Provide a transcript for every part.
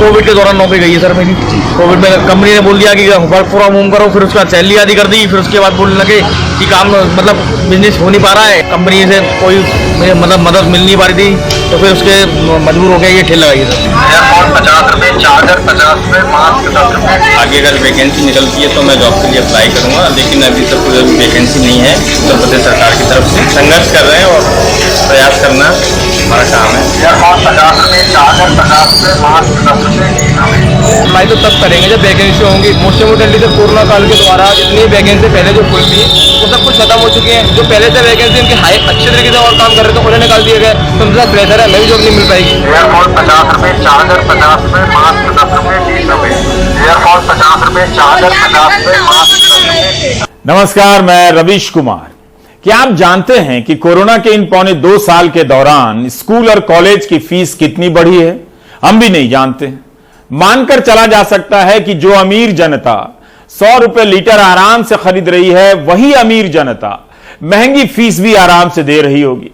Covid के दौरान नौकरी गई है सर मेरी। कोविड में कंपनी ने बोल दिया कि वर्क फ्रॉम होम करो, फिर उसका सैलरी आदि कर दी, फिर उसके बाद बोलने लगे कि काम मतलब बिजनेस हो नहीं पा रहा है, कंपनी से कोई मतलब मदद मिल नहीं पा रही थी, तो फिर उसके मजबूर हो गया ये ठेल लगाई सर। 50 रुपए चार्जर, 50 रुपए मास्क, 10 रुपए। आगे अगर वैकेंसी निकलती है तो मैं जॉब के लिए अप्लाई करूंगा, लेकिन अभी तक कोई वैकेंसी नहीं है। उत्तर प्रदेश सरकार की तरफ से संघर्ष कर रहे हैं और प्रयास करना हमारा काम है। 50 रुपए चार्जर, 50 रुपए मास्क, 10 रुपए। अप्लाई तो तब करेंगे जब वैकेंसी होंगी। मोस्ट इम्पोर्टेंटली तो कोरोना काल के द्वारा जितनी वैकेंसी पहले जो खुल थी वो सब कुछ खत्म हो चुकी है। जो पहले से वैकेंसी उनकी हाई अच्छे तरीके से और काम कर रहे थे उन्हें निकाल दिए गए, तो उनका प्रेशर है, नई जॉब नहीं मिल पाएगी। एयरफोन 50 रुपए चार्जर, 50 रुपए मास्क, 10 रुपए, 30 रुपए। एयरफोन 50 रुपए चार्जर, 50 रुपए मास्क, 10 रुपए। नमस्कार, मैं रवीश कुमार। क्या आप जानते हैं कि कोरोना के इन पौने 2 साल के दौरान स्कूल और कॉलेज की फीस कितनी बढ़ी है? हम भी नहीं जानते। मानकर चला जा सकता है कि जो अमीर जनता 100 रुपए लीटर आराम से खरीद रही है, वही अमीर जनता महंगी फीस भी आराम से दे रही होगी।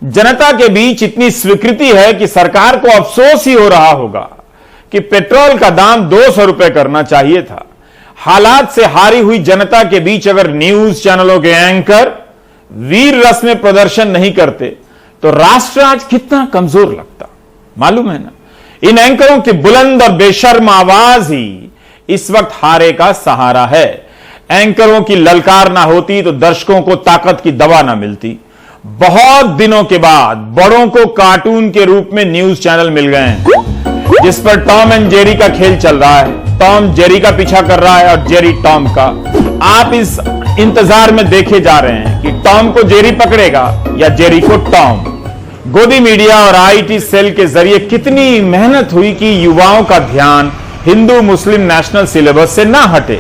जनता के बीच इतनी स्वीकृति है कि सरकार को अफसोस ही हो रहा होगा कि पेट्रोल का दाम 200 रुपए करना चाहिए था। हालात से हारी हुई जनता के बीच अगर न्यूज चैनलों के एंकर वीर रस में प्रदर्शन नहीं करते तो राष्ट्र आज कितना कमजोर लगता, मालूम है ना। इन एंकरों की बुलंद और बेशर्म आवाज ही इस वक्त हारे का सहारा है। एंकरों की ललकार ना होती तो दर्शकों को ताकत की दवा ना मिलती। बहुत दिनों के बाद बड़ों को कार्टून के रूप में न्यूज चैनल मिल गए हैं, जिस पर टॉम एंड जेरी का खेल चल रहा है। टॉम जेरी का पीछा कर रहा है और जेरी टॉम का। आप इस इंतजार में देखे जा रहे हैं कि टॉम को जेरी पकड़ेगा या जेरी को टॉम। गोदी मीडिया और आईटी सेल के जरिए कितनी मेहनत हुई कि युवाओं का ध्यान हिंदू मुस्लिम नेशनल सिलेबस से ना हटे,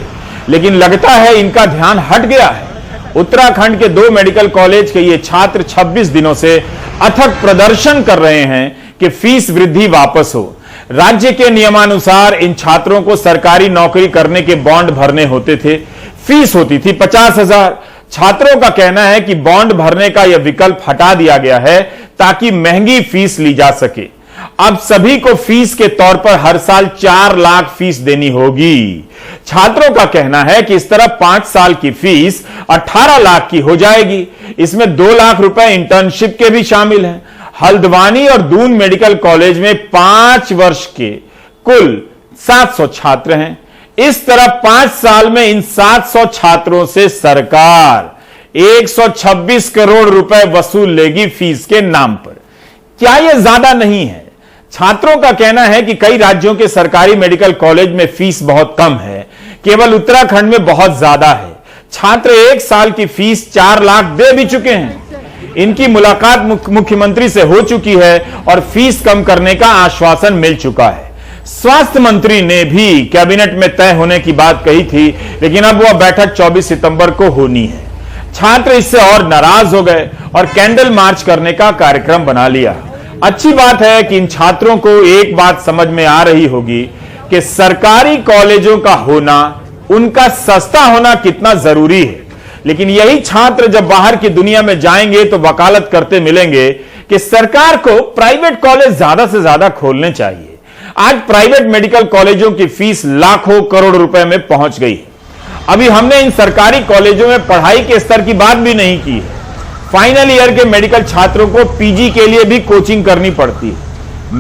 लेकिन लगता है इनका ध्यान हट गया है। उत्तराखंड के 2 मेडिकल कॉलेज के ये छात्र 26 दिनों से अथक प्रदर्शन कर रहे हैं कि फीस वृद्धि वापस हो। राज्य के नियमानुसार इन छात्रों को सरकारी नौकरी करने के बॉन्ड भरने होते थे। फीस होती थी 50,000। छात्रों का कहना है कि बॉन्ड भरने का यह विकल्प हटा दिया गया है ताकि महंगी फीस ली जा सके। अब सभी को फीस के तौर पर हर साल 4 लाख फीस देनी होगी। छात्रों का कहना है कि इस तरह 5 साल की फीस 18 लाख की हो जाएगी। इसमें 2 लाख रुपए इंटर्नशिप के भी शामिल हैं। हल्द्वानी और दून मेडिकल कॉलेज में 5 वर्ष के कुल 700 छात्र हैं। इस तरह 5 साल में इन 700 छात्रों से सरकार 126 करोड़ रुपए वसूल लेगी फीस के नाम पर। क्या यह ज्यादा नहीं है? छात्रों का कहना है कि कई राज्यों के सरकारी मेडिकल कॉलेज में फीस बहुत कम है, केवल उत्तराखंड में बहुत ज्यादा है। छात्र 1 साल की फीस 4 लाख दे भी चुके हैं। इनकी मुलाकात मुख्यमंत्री से हो चुकी है और फीस कम करने का आश्वासन मिल चुका है। स्वास्थ्य मंत्री ने भी कैबिनेट में तय होने की बात कही थी, लेकिन अब वह बैठक 24 सितंबर को होनी है। छात्र इससे और नाराज हो गए और कैंडल मार्च करने का कार्यक्रम बना लिया। अच्छी बात है कि इन छात्रों को एक बात समझ में आ रही होगी कि सरकारी कॉलेजों का होना, उनका सस्ता होना कितना जरूरी है। लेकिन यही छात्र जब बाहर की दुनिया में जाएंगे तो वकालत करते मिलेंगे कि सरकार को प्राइवेट कॉलेज ज्यादा से ज्यादा खोलने चाहिए। आज प्राइवेट मेडिकल कॉलेजों की फीस लाखों करोड़ रुपए में पहुंच गई है। अभी हमने इन सरकारी कॉलेजों में पढ़ाई के स्तर की बात भी नहीं की है। फाइनल ईयर के मेडिकल छात्रों को पीजी के लिए भी कोचिंग करनी पड़ती है।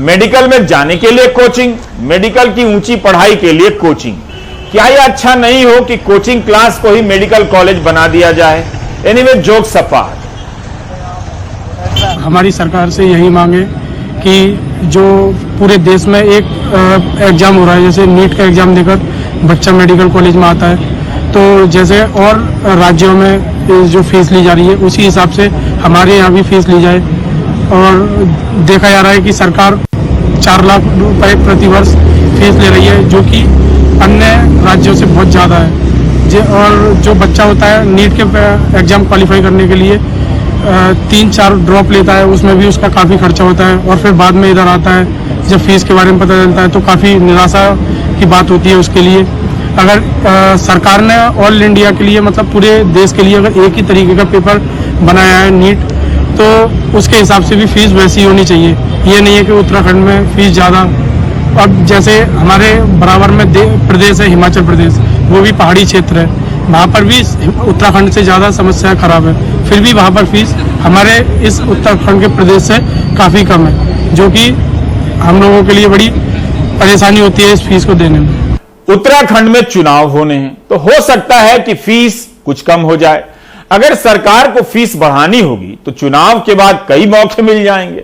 मेडिकल में जाने के लिए कोचिंग, मेडिकल की ऊंची पढ़ाई के लिए कोचिंग। क्या यह अच्छा नहीं हो कि कोचिंग क्लास को ही मेडिकल कॉलेज बना दिया जाए? एनीवे, जोक्स अपार्ट, हमारी सरकार से यही मांगे कि जो पूरे देश में एक एग्जाम हो रहा है, जैसे नीट का एग्जाम देकर बच्चा मेडिकल कॉलेज में आता है, तो जैसे और राज्यों में जो फीस ली जा रही है उसी हिसाब से हमारे यहाँ भी फीस ली जाए। और देखा जा रहा है कि सरकार 4 लाख रुपए प्रति वर्ष फीस ले रही है, जो कि अन्य राज्यों से बहुत ज़्यादा है। और जो बच्चा होता है नीट के एग्जाम क्वालिफाई करने के लिए 3-4 ड्रॉप लेता है, उसमें भी उसका काफ़ी खर्चा होता है और फिर बाद में इधर आता है जब फीस के बारे में पता चलता है तो काफ़ी निराशा की बात होती है उसके लिए। अगर सरकार ने ऑल इंडिया के लिए, मतलब पूरे देश के लिए अगर एक ही तरीके का पेपर बनाया है नीट, तो उसके हिसाब से भी फीस वैसी होनी चाहिए। ये नहीं है कि उत्तराखंड में फीस ज़्यादा अब जैसे हमारे बराबर में प्रदेश है हिमाचल प्रदेश, वो भी पहाड़ी क्षेत्र है, वहाँ पर भी उत्तराखंड से ज़्यादा समस्या खराब है, फिर भी वहाँ पर फीस हमारे इस उत्तराखंड के प्रदेश से काफ़ी कम है, जो कि हम लोगों के लिए बड़ी परेशानी होती है इस फीस को देने में। उत्तराखंड में चुनाव होने हैं तो हो सकता है कि फीस कुछ कम हो जाए। अगर सरकार को फीस बढ़ानी होगी तो चुनाव के बाद कई मौके मिल जाएंगे।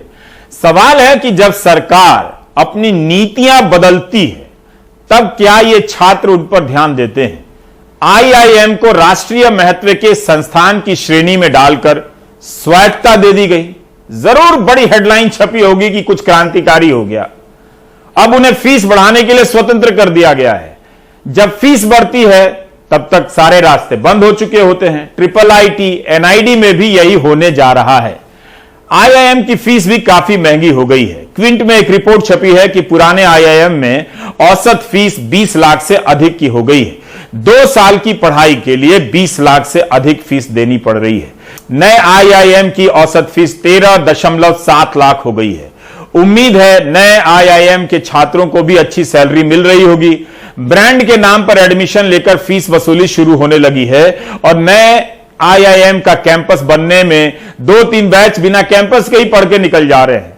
सवाल है कि जब सरकार अपनी नीतियां बदलती है तब क्या ये छात्र उन पर ध्यान देते हैं? आईआईएम को राष्ट्रीय महत्व के संस्थान की श्रेणी में डालकर स्वायत्तता दे दी गई। जरूर बड़ी हेडलाइन छपी होगी कि कुछ क्रांतिकारी हो गया। अब उन्हें फीस बढ़ाने के लिए स्वतंत्र कर दिया गया है। जब फीस बढ़ती है तब तक सारे रास्ते बंद हो चुके होते हैं। IIIT, NID में भी यही होने जा रहा है। आईआईएम की फीस भी काफी महंगी हो गई है। क्विंट में एक रिपोर्ट छपी है कि पुराने आईआईएम में औसत फीस 20 लाख से अधिक की हो गई है। 2 साल की पढ़ाई के लिए 20 लाख से अधिक फीस देनी पड़ रही है। नए आईआईएम की औसत फीस 13.7 लाख हो गई है। उम्मीद है नए आईआईएम के छात्रों को भी अच्छी सैलरी मिल रही होगी। ब्रांड के नाम पर एडमिशन लेकर फीस वसूली शुरू होने लगी है और नए आईआईएम का कैंपस बनने में 2-3 बैच बिना कैंपस के ही पढ़ के निकल जा रहे हैं।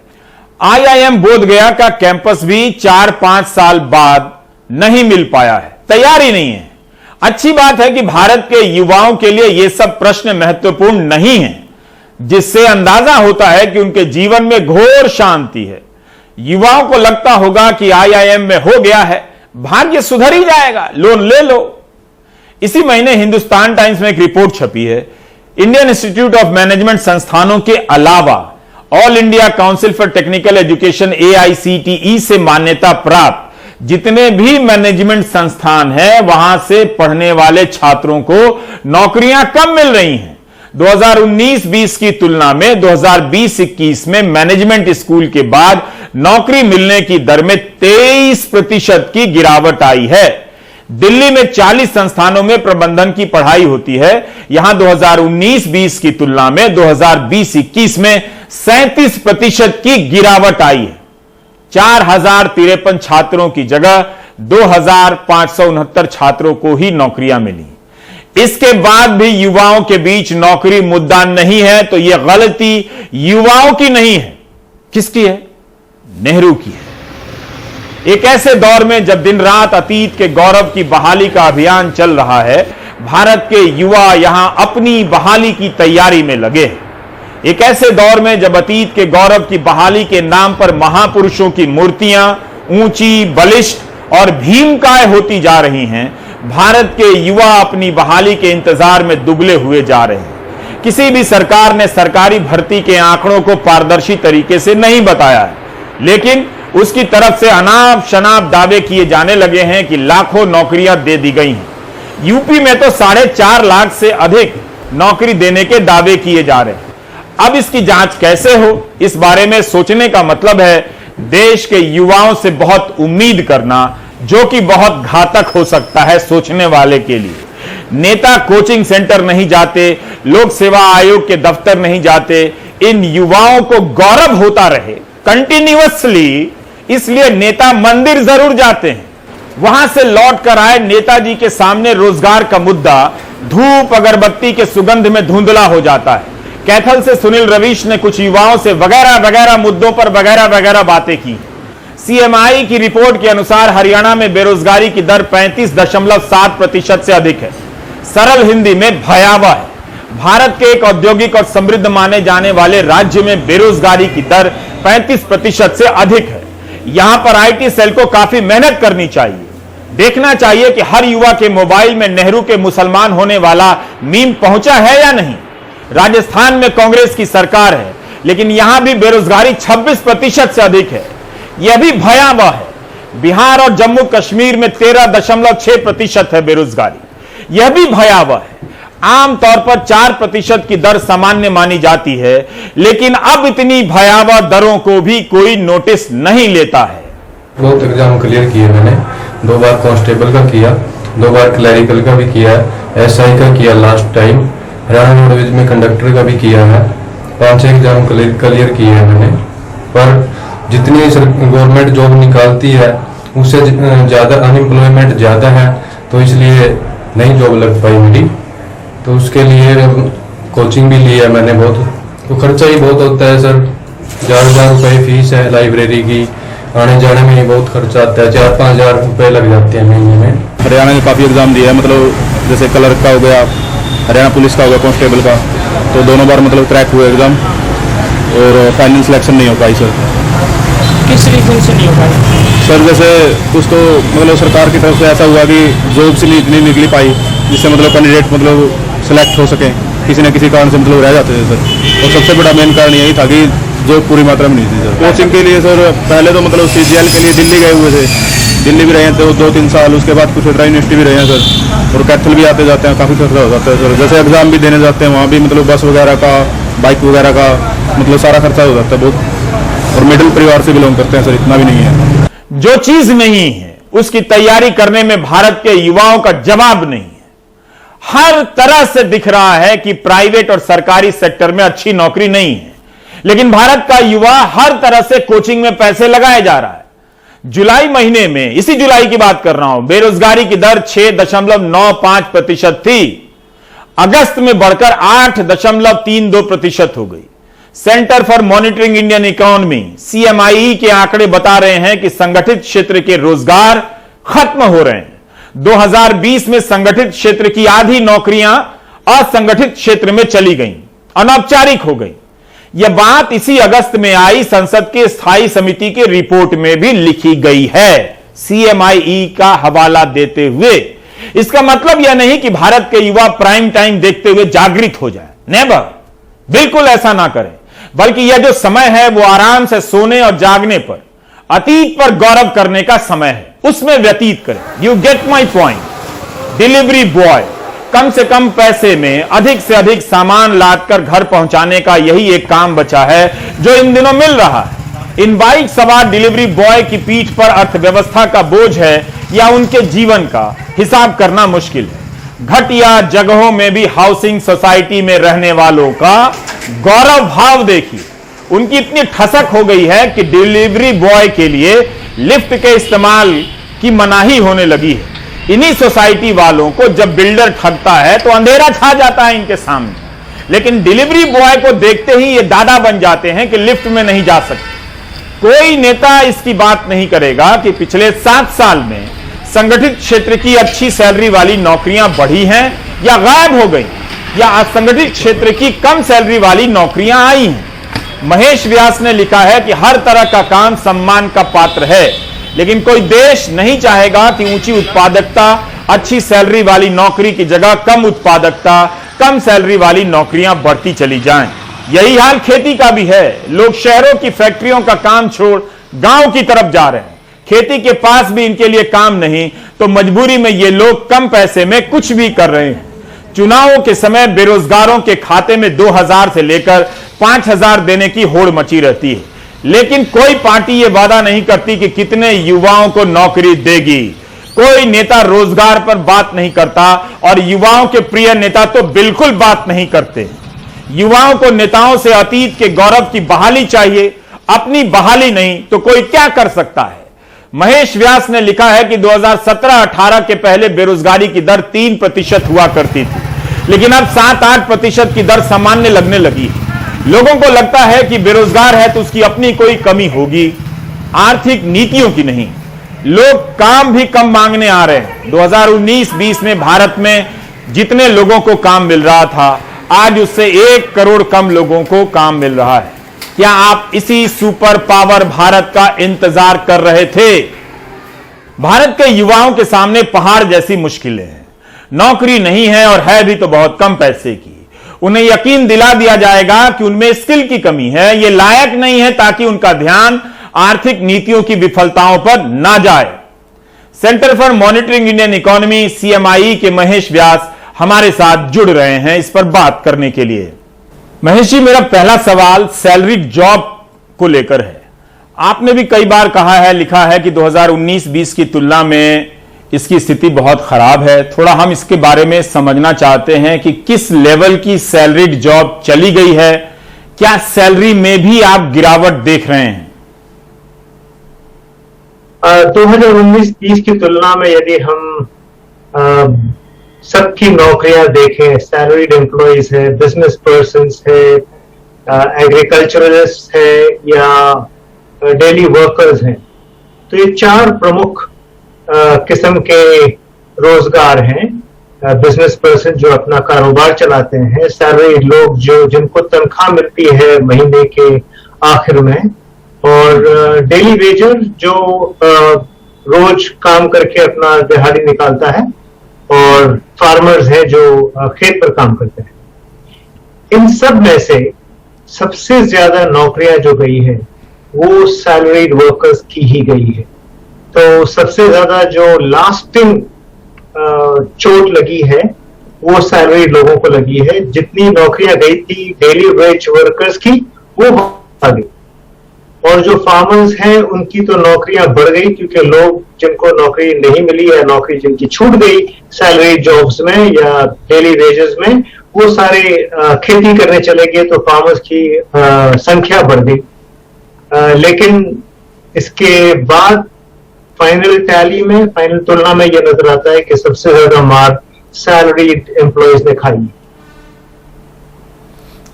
आईआईएम बोधगया का कैंपस भी 4-5 साल बाद नहीं मिल पाया है, तैयार ही नहीं है। अच्छी बात है कि भारत के युवाओं के लिए यह सब प्रश्न महत्वपूर्ण नहीं है, जिससे अंदाजा होता है कि उनके जीवन में घोर शांति है। युवाओं को लगता होगा कि आईआईएम में हो गया है, भाग्य सुधर ही जाएगा, लोन ले लो। इसी महीने हिंदुस्तान टाइम्स में एक रिपोर्ट छपी है। इंडियन इंस्टीट्यूट ऑफ मैनेजमेंट संस्थानों के अलावा all India council for technical education AICTE से मान्यता प्राप्त जितने भी मैनेजमेंट संस्थान हैं, वहां से पढ़ने वाले छात्रों को नौकरियां कम मिल रही हैं। 2019-20 की तुलना में 2020-21 में मैनेजमेंट स्कूल के बाद नौकरी मिलने की दर में 23% की गिरावट आई है। दिल्ली में 40 संस्थानों में प्रबंधन की पढ़ाई होती है। यहां 2019-20 की तुलना में 2020-21 में 37% की गिरावट आई है। 4053 छात्रों की जगह 2569 छात्रों को ही नौकरियां मिली। इसके बाद भी युवाओं के बीच नौकरी मुद्दा नहीं है, तो यह गलती युवाओं की नहीं है, किसकी है? नेहरू की है। एक ऐसे दौर में जब दिन रात अतीत के गौरव की बहाली का अभियान चल रहा है, भारत के युवा यहां अपनी बहाली की तैयारी में लगे हैं। एक ऐसे दौर में जब अतीत के गौरव की बहाली के नाम पर महापुरुषों की मूर्तियां ऊंची, बलिष्ठ और भीमकाय होती जा रही हैं, भारत के युवा अपनी बहाली के इंतजार में दुबले हुए जा रहे हैं। किसी भी सरकार ने सरकारी भर्ती के आंकड़ों को पारदर्शी तरीके से नहीं बताया है, लेकिन उसकी तरफ से अनाप शनाप दावे किए जाने लगे हैं कि लाखों नौकरियां दे दी गई हैं। यूपी में तो 4.5 लाख से अधिक नौकरी देने के दावे किए जा रहे हैं। अब इसकी जांच कैसे हो, इस बारे में सोचने का मतलब है देश के युवाओं से बहुत उम्मीद करना, जो कि बहुत घातक हो सकता है सोचने वाले के लिए। नेता कोचिंग सेंटर नहीं जाते, लोक सेवा आयोग के दफ्तर नहीं जाते, इन युवाओं को गौरव होता रहे कंटिन्यूअसली, इसलिए नेता मंदिर जरूर जाते हैं। वहां से लौट कर आए नेताजी के सामने रोजगार का मुद्दा धूप अगरबत्ती के सुगंध में धुंधला हो जाता है। कैथल से सुनील रवीश ने कुछ युवाओं से वगैरह वगैरह मुद्दों पर वगैरह वगैरह बातें की। CMI की रिपोर्ट के अनुसार हरियाणा में बेरोजगारी की दर 35.7% से अधिक है। सरल हिंदी में भयावह है। भारत के एक औद्योगिक और समृद्ध माने जाने वाले राज्य में बेरोजगारी की दर 35% से अधिक है। यहां पर IT सेल को काफी मेहनत करनी चाहिए। देखना चाहिए कि हर युवा के मोबाइल में नेहरू के मुसलमान होने वाला मीम पहुंचा है या नहीं। राजस्थान में कांग्रेस की सरकार है, लेकिन यहां भी बेरोजगारी 26% से अधिक है। यह भी भयावह है। बिहार और जम्मू कश्मीर में 13.6% है बेरोजगारी। यह भी भयावह है। आमतौर पर 4% की दर सामान्य मानी जाती है, लेकिन अब इतनी भयावह दरों को भी कोई नोटिस नहीं लेता है। बहुत एग्जाम क्लियर किए मैंने, 2 बार कांस्टेबल का किया, 2 बार क्लैरिकल का भी किया है, SI का किया लास्ट टाइम, हरियाणा रोडवेज में कंडक्टर का भी किया है। 5 एग्जाम क्लियर किए हैं मैंने, पर जितनी गवर्नमेंट जॉब निकालती है उससे ज़्यादा अनएम्प्लॉयमेंट ज़्यादा है, तो इसलिए नहीं जॉब लग पाई मेरी। तो उसके लिए कोचिंग भी ली है मैंने बहुत, तो खर्चा ही बहुत होता है सर। 4,000 रुपये फीस है लाइब्रेरी की, आने जाने में ही बहुत खर्चा आता है, 4-5 हज़ार रुपये लग जाते हैं महीने में। हरियाणा में काफ़ी एग्ज़ाम दिया है, मतलब जैसे क्लर्क का हो गया, हरियाणा पुलिस का हो गया, कांस्टेबल का, तो दोनों बार मतलब क्रैक हुए एग्ज़ाम और फाइनल सिलेक्शन नहीं हो पाई सर। किस रीजन से नहीं हो पाई सर? जैसे कुछ तो मतलब सरकार की तरफ से ऐसा हुआ कि जॉब से नहीं इतनी निकली पाई जिससे मतलब कैंडिडेट मतलब सेलेक्ट हो सके, किसी न किसी कारण से मतलब रह जाते थे सर। और सबसे बड़ा मेन कारण यही था कि जॉब पूरी मात्रा में नहीं थी सर। कोचिंग के लिए सर पहले तो मतलब CGL के लिए दिल्ली गए हुए थे, दिल्ली भी रहे हैं तो 2-3 साल, उसके बाद कुछ यूनिवर्सिटी भी रहे हैं सर, और कैथल भी आते जाते हैं, काफ़ी खर्चा हो जाता है सर। जैसे एग्जाम भी देने जाते हैं वहाँ भी मतलब बस वगैरह का, बाइक वगैरह का मतलब सारा खर्चा हो जाता है बहुत, और मिडिल परिवार से बिलोंग करते हैं सर, इतना भी नहीं है। जो चीज नहीं है उसकी तैयारी करने में भारत के युवाओं का जवाब नहीं है। हर तरह से दिख रहा है कि प्राइवेट और सरकारी सेक्टर में अच्छी नौकरी नहीं है, लेकिन भारत का युवा हर तरह से कोचिंग में पैसे लगाए जा रहा है। जुलाई महीने में, इसी जुलाई की बात कर रहा हूं, बेरोजगारी की दर 6.95% थी, अगस्त में बढ़कर 8.32% हो गई। Centre for monitoring Indian economy CMIE के आंकड़े बता रहे हैं कि संगठित क्षेत्र के रोजगार खत्म हो रहे हैं। 2020 में संगठित क्षेत्र की आधी नौकरियां असंगठित क्षेत्र में चली गईं, अनौपचारिक हो गई। यह बात इसी अगस्त में आई संसद के स्थायी समिति के रिपोर्ट में भी लिखी गई है, CMIE का हवाला देते हुए। इसका मतलब यह नहीं कि भारत के युवा प्राइम टाइम देखते हुए जागृत हो जाए, नेवर, बिल्कुल ऐसा ना करें, बल्कि यह जो समय है वो आराम से सोने और जागने पर, अतीत पर गौरव करने का समय है, उसमें व्यतीत करें। You get my point. Delivery boy कम से कम पैसे में अधिक से अधिक सामान लादकर घर पहुंचाने का यही एक काम बचा है जो इन दिनों मिल रहा है। इन बाइक सवार डिलीवरी बॉय की पीठ पर अर्थव्यवस्था का बोझ है या उनके जीवन का हिसाब करना मुश्किल है। घटिया जगहों में भी हाउसिंग सोसाइटी में रहने वालों का गौरव भाव देखिए। उनकी इतनी ठसक हो गई है कि डिलीवरी बॉय के लिए लिफ्ट के इस्तेमाल की मनाही होने लगी है। इन्हीं सोसाइटी वालों को जब बिल्डर ठगता है तो अंधेरा छा जाता है इनके सामने, लेकिन डिलीवरी बॉय को देखते ही ये दादा बन जाते हैं कि लिफ्ट में नहीं जा सकते। कोई नेता इसकी बात नहीं करेगा कि पिछले 7 साल में संगठित क्षेत्र की अच्छी सैलरी वाली नौकरियां बढ़ी हैं या गायब हो गई, या असंगठित क्षेत्र की कम सैलरी वाली नौकरियां आई हैं। महेश व्यास ने लिखा है कि हर तरह का काम सम्मान का पात्र है, लेकिन कोई देश नहीं चाहेगा कि ऊंची उत्पादकता, अच्छी सैलरी वाली नौकरी की जगह कम उत्पादकता, कम सैलरी वाली नौकरियां बढ़ती चली जाएं। यही हाल खेती का भी है। लोग शहरों की फैक्ट्रियों का काम छोड़ गांव की तरफ जा रहे हैं। खेती के पास भी इनके लिए काम नहीं, तो मजबूरी में ये लोग कम पैसे में कुछ भी कर रहे हैं। चुनावों के समय बेरोजगारों के खाते में 2,000 से लेकर 5,000 देने की होड़ मची रहती है, लेकिन कोई पार्टी ये वादा नहीं करती कि कितने युवाओं को नौकरी देगी। कोई नेता रोजगार पर बात नहीं करता, और युवाओं के प्रिय नेता तो बिल्कुल बात नहीं करते। युवाओं को नेताओं से अतीत के गौरव की बहाली चाहिए, अपनी बहाली नहीं तो कोई क्या कर सकता है। महेश व्यास ने लिखा है कि 2017-18 के पहले बेरोजगारी की दर 3% हुआ करती थी, लेकिन अब 7-8% की दर सामान्य लगने लगी है। लोगों को लगता है कि बेरोजगार है तो उसकी अपनी कोई कमी होगी, आर्थिक नीतियों की नहीं। लोग काम भी कम मांगने आ रहे हैं। 2019-20 में भारत में जितने लोगों को काम मिल रहा था, आज उससे 1 करोड़ कम लोगों को काम मिल रहा है। क्या आप इसी सुपर पावर भारत का इंतजार कर रहे थे? भारत के युवाओं के सामने पहाड़ जैसी मुश्किलें हैं। नौकरी नहीं है, और है भी तो बहुत कम पैसे की। उन्हें यकीन दिला दिया जाएगा कि उनमें स्किल की कमी है, ये लायक नहीं है, ताकि उनका ध्यान आर्थिक नीतियों की विफलताओं पर ना जाए। Centre for monitoring Indian economy CMIE के महेश व्यास हमारे साथ जुड़ रहे हैं इस पर बात करने के लिए। महेश जी, मेरा पहला सवाल सैलरीड जॉब को लेकर है। आपने भी कई बार कहा है, लिखा है कि 2019-20 की तुलना में इसकी स्थिति बहुत खराब है। थोड़ा हम इसके बारे में समझना चाहते हैं कि किस लेवल की सैलरीड जॉब चली गई है, क्या सैलरी में भी आप गिरावट देख रहे हैं? 2019-20 की तुलना में यदि हम सबकी नौकरियां देखें, सैलरीड एम्प्लॉइज है, बिजनेस पर्सन्स है, एग्रीकल्चरलिस्ट है या डेली वर्कर्स हैं, तो ये 4 प्रमुख किस्म के रोजगार हैं। बिजनेस पर्सन जो अपना कारोबार चलाते हैं, सैलरीड लोग जो जिनको तनख्वाह मिलती है महीने के आखिर में, और डेली वेजर जो रोज काम करके अपना दिहाड़ी निकालता है, और फार्मर्स हैं जो खेत पर काम करते हैं। इन सब में से सबसे ज्यादा नौकरियां जो गई है वो सैलरीड वर्कर्स की ही गई है। तो सबसे ज्यादा जो लास्टिंग चोट लगी है वो सैलरीड लोगों को लगी है। जितनी नौकरियां गई थी डेली वेज वर्कर्स की वो आ गई, और जो फार्मर्स हैं उनकी तो नौकरियां बढ़ गई, क्योंकि लोग जिनको नौकरी नहीं मिली या नौकरी जिनकी छूट गई सैलरीड जॉब्स में या डेली वेजेस में, वो सारे खेती करने चले गए, तो फार्मर्स की संख्या बढ़ गई। लेकिन इसके बाद फाइनल टैली में, फाइनल तुलना में यह नजर आता है कि सबसे ज्यादा मार सैलरीड एम्प्लॉयज ने खाई।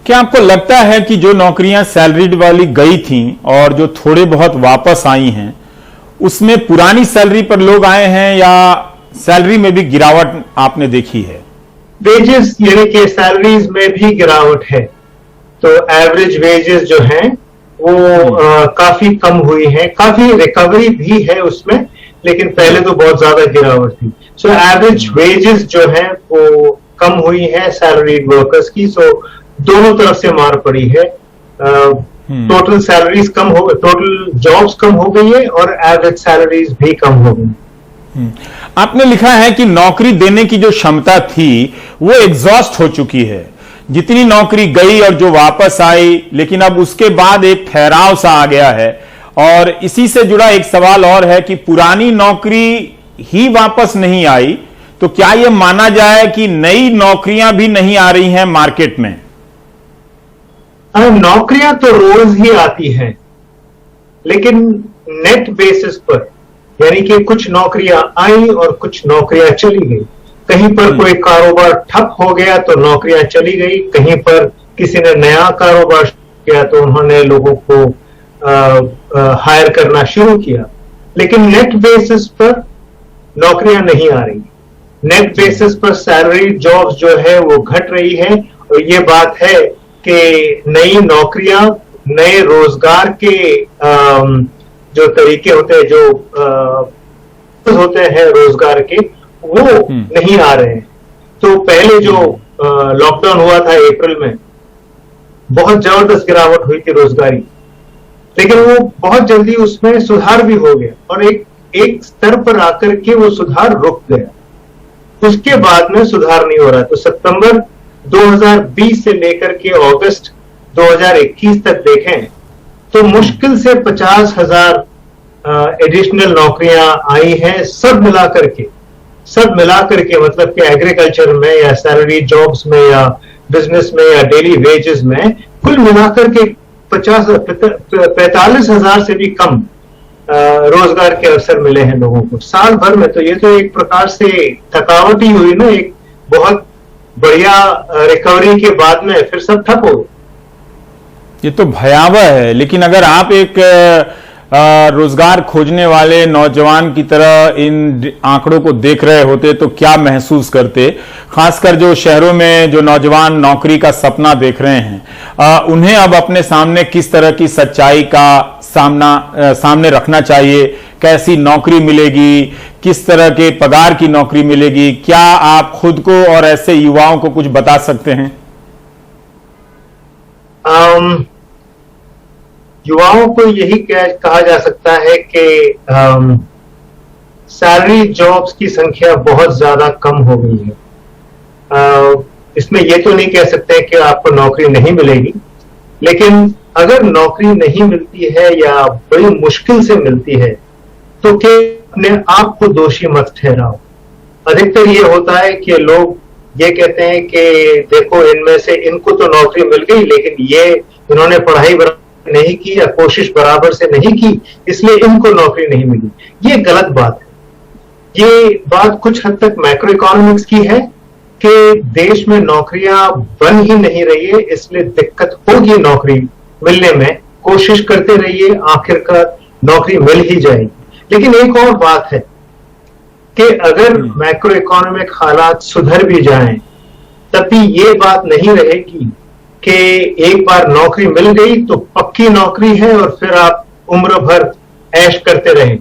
क्या आपको लगता है कि जो नौकरियां सैलरीड वाली गई थीं और जो थोड़े बहुत वापस आई हैं, उसमें पुरानी सैलरी पर लोग आए हैं या सैलरी में भी गिरावट आपने देखी है? वेजेस यानी कि सैलरीज में भी गिरावट है। तो एवरेज वेजेस जो हैं वो काफी कम हुई है, काफी रिकवरी भी है उसमें, लेकिन पहले तो बहुत ज्यादा गिरावट थी। सो एवरेज वेजेस जो है वो कम हुई है सैलरीड वर्कर्स की। सो दोनों तरफ से मार पड़ी है। टोटल सैलरीज कम हो, टोटल जॉब्स कम हो गई है और एवरेज सैलरीज भी कम हो गई। आपने लिखा है कि नौकरी देने की जो क्षमता थी वो एग्जॉस्ट हो चुकी है। जितनी नौकरी गई और जो वापस आई, लेकिन अब उसके बाद एक ठहराव सा आ गया है। और इसी से जुड़ा एक सवाल और है कि पुरानी नौकरी ही वापस नहीं आई, तो क्या यह माना जाए कि नई नौकरियां भी नहीं आ रही हैं मार्केट में? नौकरियां तो रोज ही आती हैं, लेकिन नेट बेसिस पर, यानी कि कुछ नौकरियां आई और कुछ नौकरियां चली गई। कहीं पर कोई कारोबार ठप हो गया तो नौकरियां चली गई, कहीं पर किसी ने नया कारोबार किया तो उन्होंने लोगों को हायर करना शुरू किया। लेकिन नेट बेसिस पर नौकरियां नहीं आ रही। नेट बेसिस पर सैलरी जॉब्स जो है वो घट रही है, और ये बात है कि नई नौकरियां, नए रोजगार के जो तरीके होते हैं, जो होते हैं रोजगार के, वो नहीं आ रहे हैं। तो पहले जो लॉकडाउन हुआ था अप्रैल में, बहुत जबरदस्त गिरावट हुई थी रोजगारी, लेकिन वो बहुत जल्दी उसमें सुधार भी हो गया और एक स्तर पर आकर के वो सुधार रुक गया। उसके बाद में सुधार नहीं हो रहा। तो सितंबर 2020 से लेकर के अगस्त 2021 तक देखें तो मुश्किल से 50,000 एडिशनल नौकरियां आई हैं, सब मिलाकर के, मतलब कि एग्रीकल्चर में या सैलरी जॉब्स में या बिजनेस में या डेली वेजेस में, कुल मिलाकर के 45,000 से भी कम रोजगार के अवसर मिले हैं लोगों को साल भर में। तो ये तो एक प्रकार से थकावट ही हुई ना, एक बहुत बढ़िया रिकवरी के बाद में फिर सब ठप हो। ये तो भयावह है। लेकिन अगर आप एक रोजगार खोजने वाले नौजवान की तरह इन आंकड़ों को देख रहे होते तो क्या महसूस करते? खासकर जो शहरों में जो नौजवान नौकरी का सपना देख रहे हैं, उन्हें अब अपने सामने किस तरह की सच्चाई का सामने रखना चाहिए? कैसी नौकरी मिलेगी? किस तरह के पगार की नौकरी मिलेगी? क्या आप खुद को और ऐसे युवाओं को कुछ बता सकते हैं? युवाओं को यही कहा जा सकता है कि सैलरी जॉब्स की संख्या बहुत ज्यादा कम हो गई है। इसमें यह तो नहीं कह सकते कि आपको नौकरी नहीं मिलेगी, लेकिन अगर नौकरी नहीं मिलती है या बड़ी मुश्किल से मिलती है तो क्या अपने आप को दोषी मत ठहराओ। अधिकतर ये होता है कि लोग ये कहते हैं कि देखो इनमें से इनको तो नौकरी मिल गई, लेकिन ये इन्होंने पढ़ाई नहीं की या कोशिश बराबर से नहीं की, इसलिए इनको नौकरी नहीं मिली। ये गलत बात है। ये बात कुछ हद तक मैक्रो इकोनॉमिक्स की है कि देश में नौकरियां बन ही नहीं रही है, इसलिए दिक्कत होगी नौकरी मिलने में। कोशिश करते रहिए, आखिरकार नौकरी मिल ही जाएगी। लेकिन एक और बात है कि अगर मैक्रो इकोनॉमिक हालात सुधर भी जाएं, तब भी ये बात नहीं रहेगी कि एक बार नौकरी मिल गई तो पक्की नौकरी है और फिर आप उम्र भर ऐश करते रहें।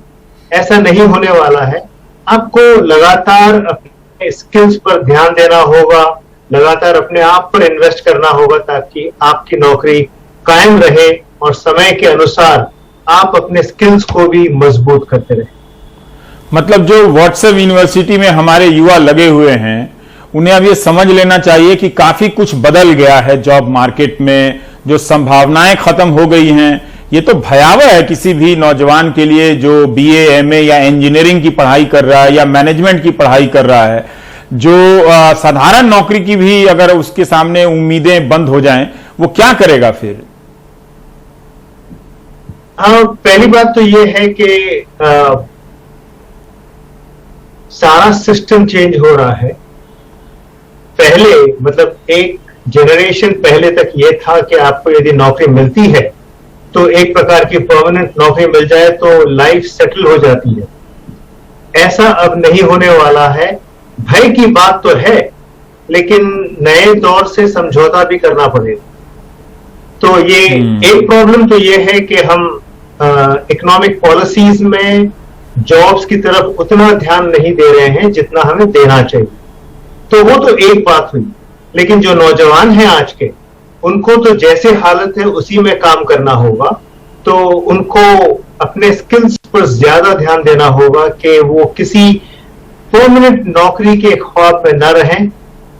ऐसा नहीं होने वाला है। आपको लगातार अपने स्किल्स पर ध्यान देना होगा, लगातार अपने आप पर इन्वेस्ट करना होगा ताकि आपकी नौकरी कायम रहे और समय के अनुसार आप अपने स्किल्स को भी मजबूत करते रहें। मतलब जो व्हाट्सएप यूनिवर्सिटी में हमारे युवा लगे हुए हैं, उन्हें अब ये समझ लेना चाहिए कि काफी कुछ बदल गया है जॉब मार्केट में, जो संभावनाएं खत्म हो गई हैं। ये तो भयावह है किसी भी नौजवान के लिए जो बीए, एमए या इंजीनियरिंग की पढ़ाई कर रहा है या मैनेजमेंट की पढ़ाई कर रहा है, जो साधारण नौकरी की भी अगर उसके सामने उम्मीदें बंद हो जाएं, वो क्या करेगा फिर? पहली बात तो ये है कि सारा सिस्टम चेंज हो रहा है। पहले मतलब एक जनरेशन पहले तक ये था कि आपको यदि नौकरी मिलती है तो एक प्रकार की परमानेंट नौकरी मिल जाए तो लाइफ सेटल हो जाती है। ऐसा अब नहीं होने वाला है। भय की बात तो है, लेकिन नए दौर से समझौता भी करना पड़ेगा। तो ये एक प्रॉब्लम तो ये है कि हम इकोनॉमिक पॉलिसीज में जॉब्स की तरफ उतना ध्यान नहीं दे रहे हैं जितना हमें देना चाहिए। तो वो तो एक बात हुई। लेकिन जो नौजवान हैं आज के, उनको तो जैसे हालत है उसी में काम करना होगा। तो उनको अपने स्किल्स पर ज्यादा ध्यान देना होगा कि वो किसी परमानेंट नौकरी के ख्वाब में न रहें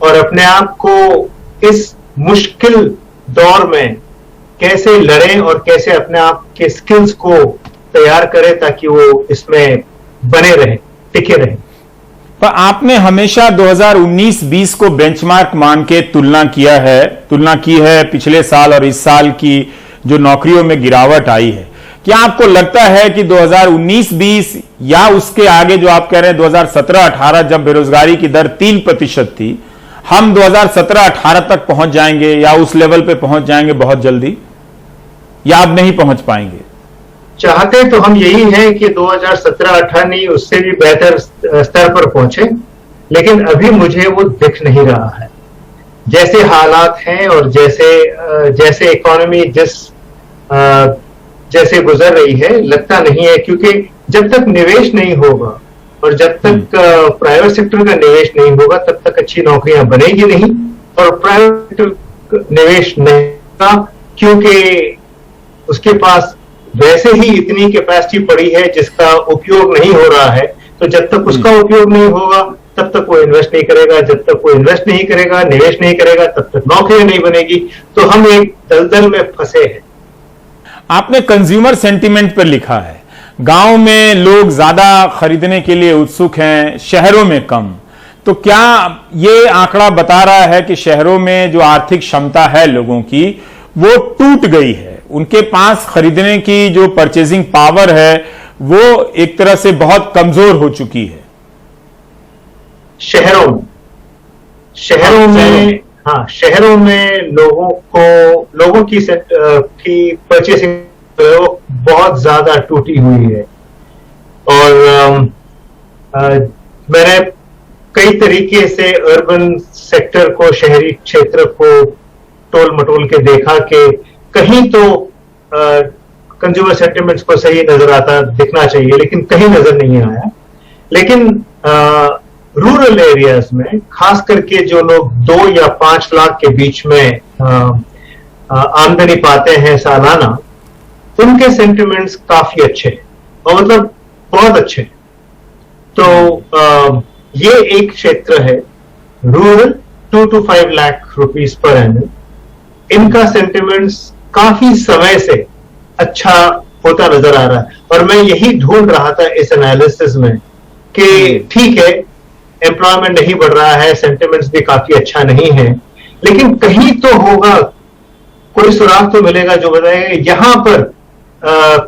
और अपने आप को इस मुश्किल दौर में कैसे लड़ें और कैसे अपने आप के स्किल्स को तैयार करें ताकि वो इसमें बने रहें, टिके रहें। पर आपने हमेशा 2019-20 को बेंचमार्क मान के तुलना की है पिछले साल और इस साल की जो नौकरियों में गिरावट आई है। क्या आपको लगता है कि 2019-20 या उसके आगे जो आप कह रहे हैं 2017-18 जब बेरोजगारी की दर 3% थी, हम 2017-18 तक पहुंच जाएंगे या उस लेवल पे पहुंच जाएंगे बहुत जल्दी, या आप नहीं पहुंच पाएंगे? चाहते तो हम यही है कि 2017-18 नहीं, उससे भी बेहतर स्तर पर पहुंचे, लेकिन अभी मुझे वो दिख नहीं रहा है। जैसे हालात हैं और जैसे इकोनॉमी जैसे गुजर रही है, लगता नहीं है। क्योंकि जब तक निवेश नहीं होगा और जब तक प्राइवेट सेक्टर का निवेश नहीं होगा तब तक अच्छी नौकरियां बनेगी नहीं। और प्राइवेट निवेश नहीं होगा क्योंकि उसके पास वैसे ही इतनी कैपेसिटी पड़ी है जिसका उपयोग नहीं हो रहा है। तो जब तक उसका उपयोग नहीं होगा तब तक वो इन्वेस्ट नहीं करेगा। जब तक वो इन्वेस्ट नहीं करेगा, निवेश नहीं करेगा, तब तक नौकरियां नहीं बनेगी। तो हम एक दलदल में फंसे हैं। आपने कंज्यूमर सेंटीमेंट पर लिखा है, गांव में लोग ज्यादा खरीदने के लिए उत्सुक हैं, शहरों में कम। तो क्या ये आंकड़ा बता रहा है कि शहरों में जो आर्थिक क्षमता है लोगों की वो टूट गई है, उनके पास खरीदने की जो परचेजिंग पावर है वो एक तरह से बहुत कमजोर हो चुकी है? शहरों में लोगों की परचेसिंग बहुत ज्यादा टूटी हुई है। और मैंने कई तरीके से अर्बन सेक्टर को, शहरी क्षेत्र को टोल मटोल के देखा कि कहीं तो कंज्यूमर सेंटिमेंट्स को सही नजर दिखना चाहिए, लेकिन कहीं नजर नहीं आया। लेकिन रूरल एरियाज में खास करके जो लोग 2 या 5 लाख के बीच में आमदनी पाते हैं सालाना, उनके सेंटिमेंट्स काफी अच्छे हैं, और मतलब बहुत अच्छे हैं। तो ये एक क्षेत्र है rural, 2 to 5 lakh rupees per annum. इनका सेंटिमेंट्स काफी समय से अच्छा होता नजर आ रहा है। और मैं यही ढूंढ रहा था इस एनालिसिस में कि ठीक है, एम्प्लॉयमेंट नहीं बढ़ रहा है, सेंटिमेंट्स भी काफी अच्छा नहीं है, लेकिन कहीं तो होगा कोई सुराग तो मिलेगा जो बताएगा यहां पर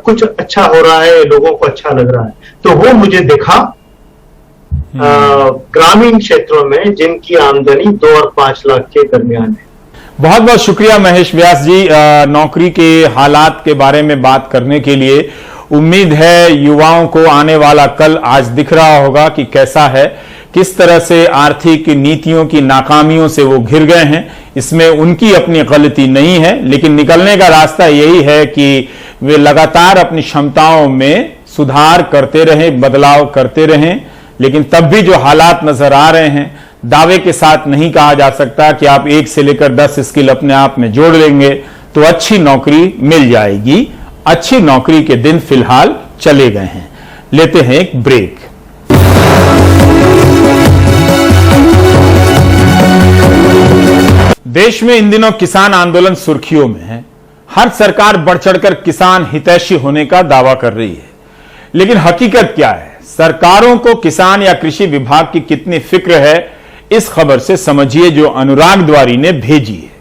कुछ अच्छा हो रहा है, लोगों को अच्छा लग रहा है। तो वो मुझे दिखा ग्रामीण क्षेत्रों में जिनकी आमदनी 2 और 5 लाख के दरमियान है। बहुत बहुत शुक्रिया महेश व्यास जी, नौकरी के हालात के बारे में बात करने के लिए। उम्मीद है युवाओं को आने वाला कल आज दिख रहा होगा कि कैसा है, किस तरह से आर्थिक नीतियों की नाकामियों से वो घिर गए हैं। इसमें उनकी अपनी गलती नहीं है, लेकिन निकलने का रास्ता यही है कि वे लगातार अपनी क्षमताओं में सुधार करते रहें, बदलाव करते रहें। लेकिन तब भी जो हालात नजर आ रहे हैं, दावे के साथ नहीं कहा जा सकता कि आप 1 से लेकर 10 स्किल अपने आप में जोड़ लेंगे तो अच्छी नौकरी मिल जाएगी। अच्छी नौकरी के दिन फिलहाल चले गए हैं। लेते हैं एक ब्रेक। देश में इन दिनों किसान आंदोलन सुर्खियों में है। हर सरकार बढ़ चढ़कर किसान हितैषी होने का दावा कर रही है, लेकिन हकीकत क्या है? सरकारों को किसान या कृषि विभाग की कितनी फिक्र है, इस खबर से समझिए जो अनुराग द्वारी ने भेजी है।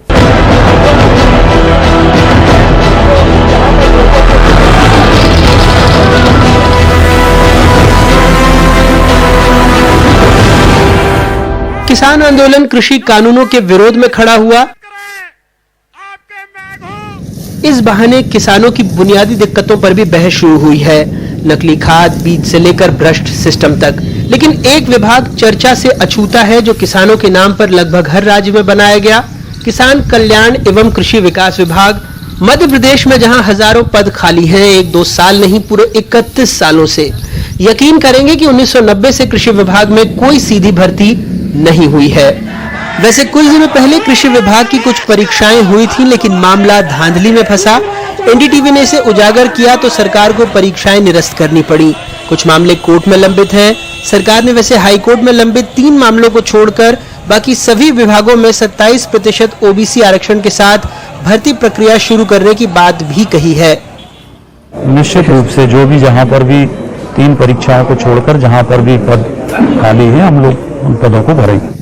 किसान आंदोलन कृषि कानूनों के विरोध में खड़ा हुआ। इस बहाने किसानों की बुनियादी दिक्कतों पर भी बहस शुरू हुई है, नकली खाद, बीज से लेकर भ्रष्ट सिस्टम तक। लेकिन एक विभाग चर्चा से अछूता है जो किसानों के नाम पर लगभग हर राज्य में बनाया गया, किसान कल्याण एवं कृषि विकास विभाग। मध्य प्रदेश में जहां हजारों पद खाली हैं, 1-2 साल नहीं पूरे 31 सालों से। यकीन करेंगे कि 1990 से कृषि विभाग में कोई सीधी भर्ती नहीं हुई है। वैसे कुछ दिनों पहले कृषि विभाग की कुछ परीक्षाएं हुई थी, लेकिन मामला धांधली में फंसा। एनडीटीवी ने इसे उजागर किया तो सरकार को परीक्षाएं निरस्त करनी पड़ी। कुछ मामले कोर्ट में लंबित हैं। सरकार ने वैसे हाई कोर्ट में लंबित 3 मामलों को छोड़कर बाकी सभी विभागों में 27% ओबीसी आरक्षण के साथ भर्ती प्रक्रिया शुरू करने की बात भी कही है। निश्चित रूप से जो भी जहां पर भी 3 परीक्षाओं को छोड़कर जहां पर भी पद खाली है, हम लोग उन पदों को भरेंगे।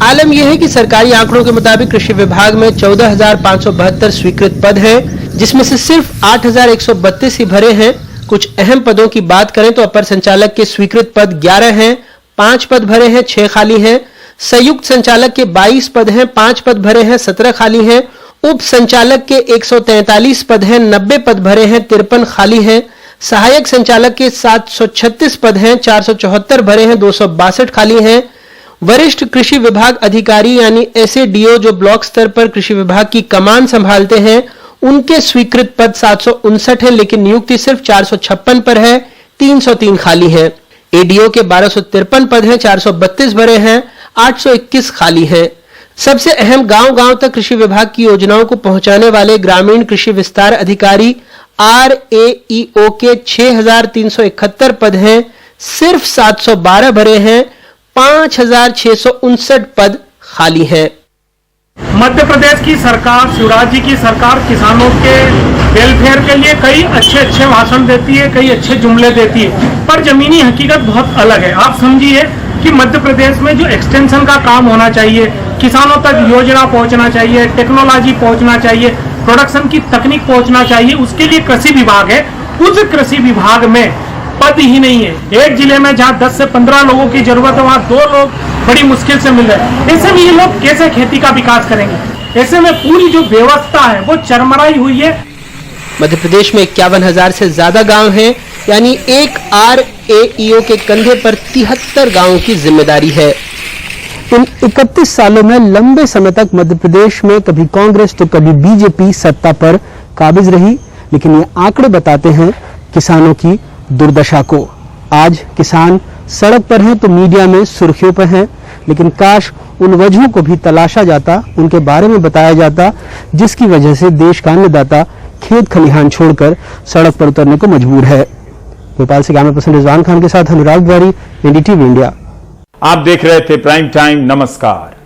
आलम यह है कि सरकारी आंकड़ों के मुताबिक कृषि विभाग में 14,572 स्वीकृत पद हैं, जिसमें से सिर्फ 8,132 ही भरे हैं। कुछ अहम पदों की बात करें तो अपर संचालक के स्वीकृत पद 11 हैं, 5 पद भरे हैं, 6 खाली हैं। संयुक्त संचालक के 22 पद हैं, 5 पद भरे हैं, 17 खाली हैं। उप संचालक के 143 पद हैं, 90 पद भरे हैं, 53 खाली हैं। सहायक संचालक के 736 पद हैं, 474 भरे हैं, 262 खाली हैं। वरिष्ठ कृषि विभाग अधिकारी यानी एसएडीओ जो ब्लॉक स्तर पर कृषि विभाग की कमान संभालते हैं, उनके स्वीकृत पद 759 है, लेकिन नियुक्ति सिर्फ 456 पर है, 303 खाली हैं। एडीओ के 1253 पद हैं, 432 भरे हैं, 821 खाली हैं। सबसे अहम गांव-गांव तक कृषि विभाग की योजनाओं को पहुंचाने वाले ग्रामीण कृषि विस्तार अधिकारी आरएईओ के 6,371 पद हैं, सिर्फ 712 भरे हैं, 5,659 पद खाली हैं। मध्य प्रदेश की सरकार, शिवराज जी की सरकार किसानों के वेलफेयर के लिए कई अच्छे भाषण देती है, कई अच्छे जुमले देती है, पर जमीनी हकीकत बहुत अलग है। आप समझिए कि मध्य प्रदेश में जो एक्सटेंशन का काम होना चाहिए, किसानों तक योजना पहुंचना चाहिए, टेक्नोलॉजी पहुंचना चाहिए, प्रोडक्शन की तकनीक पहुंचना चाहिए, उसके लिए कृषि विभाग है। उस कृषि विभाग में पद ही नहीं है। एक जिले में जहां 10 से 15 लोगों की जरूरत है, वहां 2 लोग बड़ी मुश्किल से मिल रहे हैं। ऐसे में ये लोग कैसे खेती का विकास करेंगे? ऐसे में पूरी जो व्यवस्था है वो चरमराई हुई है। मध्य प्रदेश में 51,000 से ज्यादा गांव हैं, यानी एक आरएईओ के कंधे पर 73 गांवों की जिम्मेदारी है। इन 31 सालों में लंबे समय तक मध्य प्रदेश में कभी कांग्रेस तो कभी बीजेपी सत्ता पर काबिज रही, लेकिन ये आंकड़े बताते हैं किसानों की दुर्दशा को। आज किसान सड़क पर हैं तो मीडिया में सुर्खियों पर हैं, लेकिन काश उन वजहों को भी तलाशा जाता, उनके बारे में बताया जाता, जिसकी वजह से देश का अन्नदाता खेत खलिहान छोड़कर सड़क पर उतरने को मजबूर है। भोपाल से कैमरा पर्सन रिजवान खान के साथ अनुराग द्वारी, एनडीटीवी इंडिया। आप देख रहे थे प्राइम टाइम। नमस्कार।